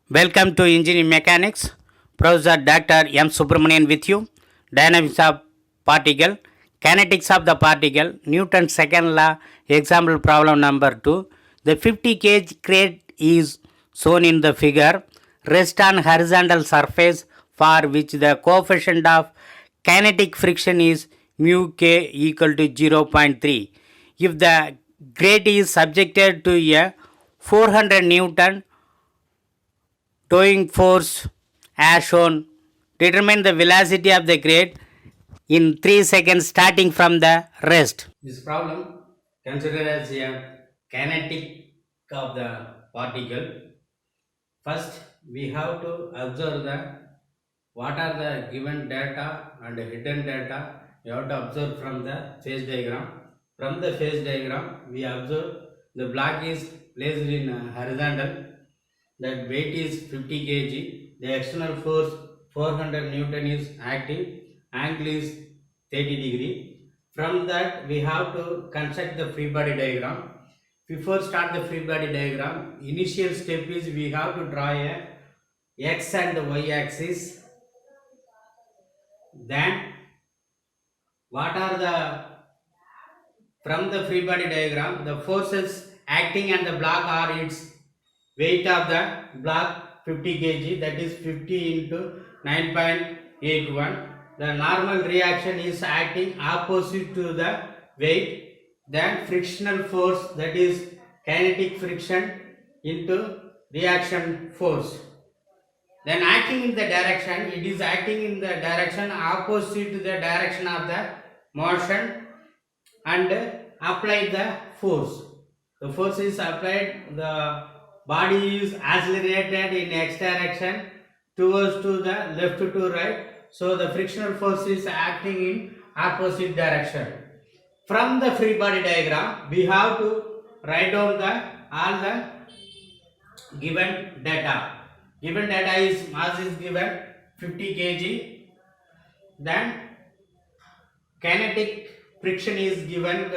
Welcome to Engineering Mechanics. Professor Dr. M. Subramanian with you. Dynamics of particle, kinetics of the particle, Newton's second law, example problem number 2. The 50 kg crate is shown in the figure. Rest on horizontal surface for which the coefficient of kinetic friction is mu k equal to 0.3. If the grate is subjected to a 400 Newton towing force as shown. Determine the velocity of the grate in 3 seconds starting from the rest. This problem considered as a kinetic of the particle. First, we have to observe what are the given data and hidden data. We have to observe from the phase diagram. From the phase diagram, we observe the block is placed in horizontal. That weight is 50 kg. The external force 400 Newton is acting. Angle is 30 degree. From that, we have to construct the free body diagram. Before start the free body diagram, initial step is we have to draw a x and y axis. Then what are the from the free body diagram, the forces acting on the block are its weight of the block 50 kg, that is 50 into 9.81. The normal reaction is acting opposite to the weight. Then frictional force, that is kinetic friction into reaction force. Then acting in the direction, it is acting in the direction opposite to the direction of the motion and apply the force. The force is applied, the body is accelerated in x direction towards to the left to right. So the frictional force is acting in opposite direction. From the free body diagram, we have to write down all the given data. Given data is mass is given 50 kg. Then kinetic friction is given,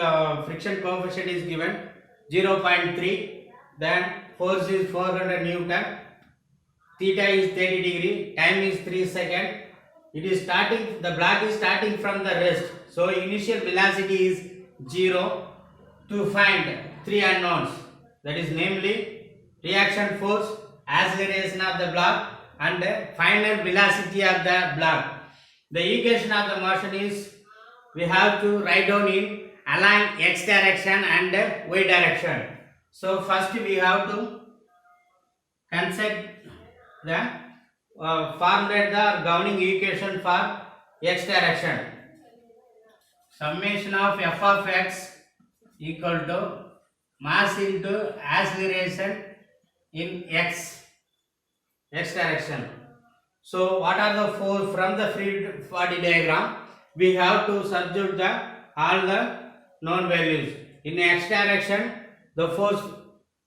friction coefficient is given 0.3. Then force is 400 Newton. Theta is 30 degree. Time is 3 seconds. It is starting, the block is starting from the rest. So initial velocity is 0. To find 3 unknowns, that is namely reaction force, acceleration of the block and final velocity of the block. The equation of the motion is we have to write down in along x direction and y direction. So first we have to consider the formulate the governing equation for x direction. Summation of f of x equal to mass into acceleration in x direction. So what are the force from the free body diagram? We have to substitute all the known values. In x direction, the force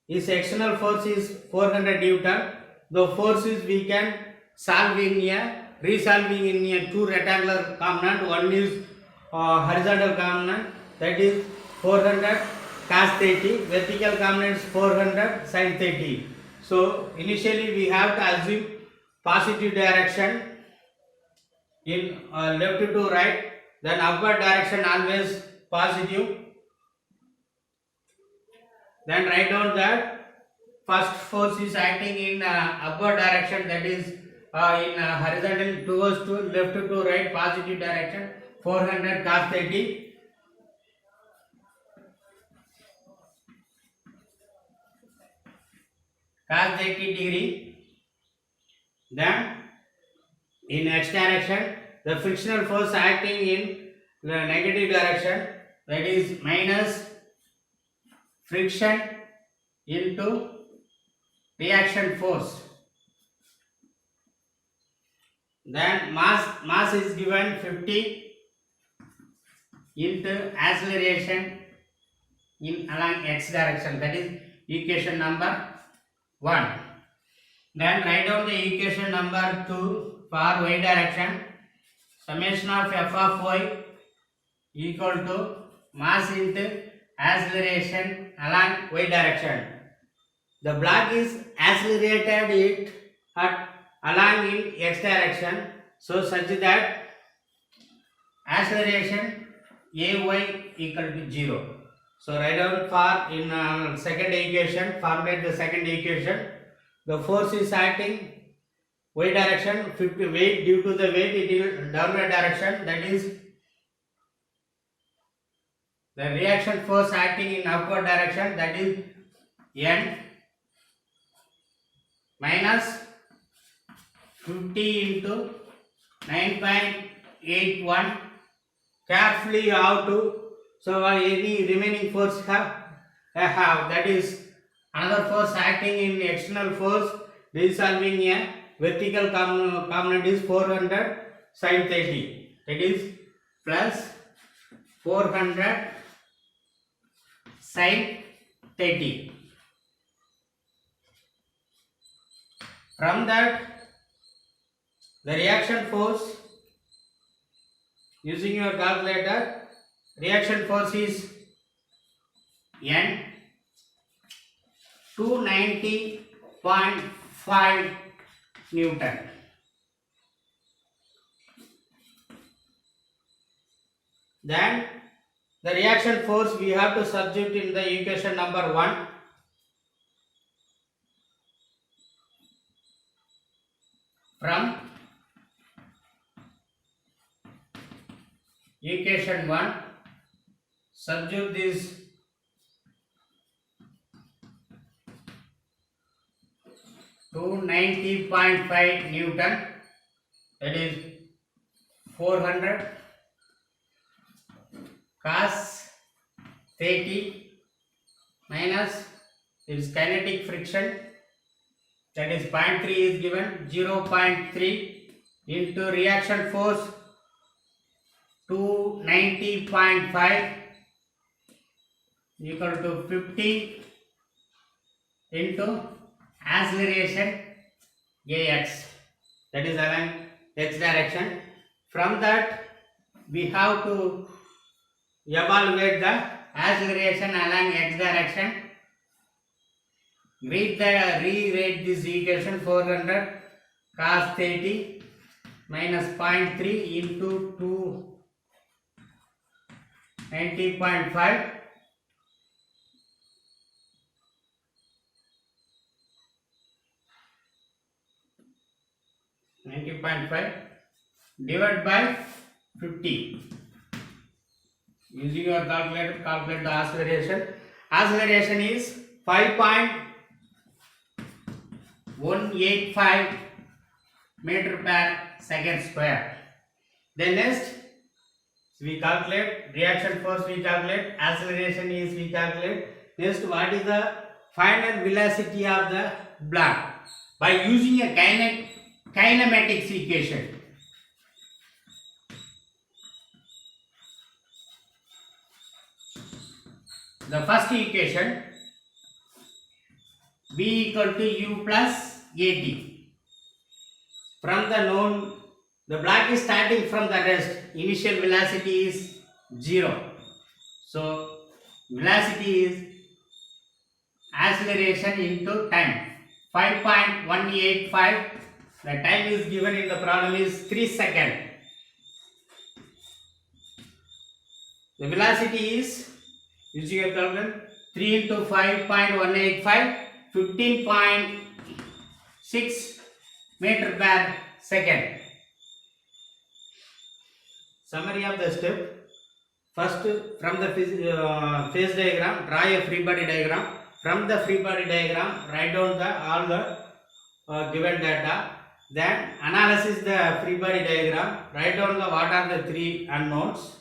is external force is 400 Newton. The forces we can solve in resolving in a two rectangular component. One is horizontal component, that is 400 cos 30, vertical component is 400 sin 30. So initially we have to assume positive direction in left to right, then upward direction always positive. Then write down that first force is acting in upward direction, that is in horizontal towards to left to right, positive direction 400 cos 30. Cos 30 degree. Then in x direction, the frictional force acting in the negative direction, that is minus friction into reaction force. Then mass is given 50 into acceleration in along x direction, that is equation number 1. Then write down the equation number 2 for y direction. Summation of f of y equal to mass into acceleration along y direction. The block is accelerated at along in x direction, so such that acceleration ay equal to 0. So write down for in second equation, formulate the second equation. The force is acting y direction, 50 weight, due to the weight it is downward direction, that is the reaction force acting in upward direction, that is n minus 50 into 9.81. Carefully you have to, so any remaining force have that is another force acting in external force resolving a vertical component is 400 sin 30, that is plus 400 sin 30. From that, the reaction force, using your calculator, reaction force is N 290.5 Newton. Then the reaction force we have to substitute in the equation number 1. From equation 1, substitute this 290.5 Newton, that is 400 cos 30 minus its kinetic friction, that is 0.3 is given, 0.3 into reaction force 290.5 equal to 50 into acceleration ax, that is along x direction. From that we have to evaluate the acceleration along x direction. Rewrite this equation 400 cos 30 minus 0.3 into 290.5 divided by 50. Using your calculator, calculate the acceleration. Acceleration is 5.185 meter per second square. Then next we calculate reaction force, we calculate acceleration is we calculate. Next, what is the final velocity of the block by using a kinematics equation. The first equation, V equal to U plus AT. From the known, the block is starting from the rest, initial velocity is 0. So velocity is acceleration into time, 5.185. The time is given in the problem is 3 seconds. The velocity is, using your calculator, 3 into 5.185, 15.6 meter per second. Summary of the step. First, from the phase diagram, draw a free body diagram. From the free body diagram, write down all the given data. Then analysis the free body diagram. Write down what are the 3 unknowns.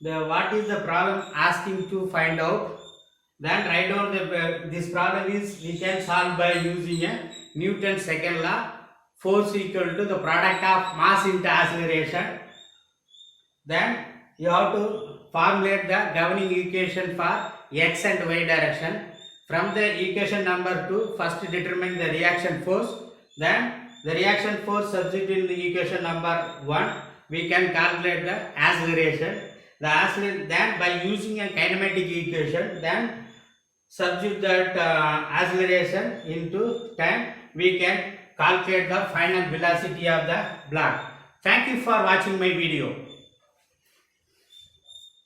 What is the problem asking to find out. Then write down this problem is we can solve by using a Newton's second law. Force equal to the product of mass into acceleration. Then you have to formulate the governing equation for x and y direction. From the equation number 2, first determine the reaction force. Then the reaction force substitute in the equation number 1. We can calculate the acceleration. Then by using a kinematic equation, then substitute that acceleration into time. We can calculate the final velocity of the block. Thank you for watching my video.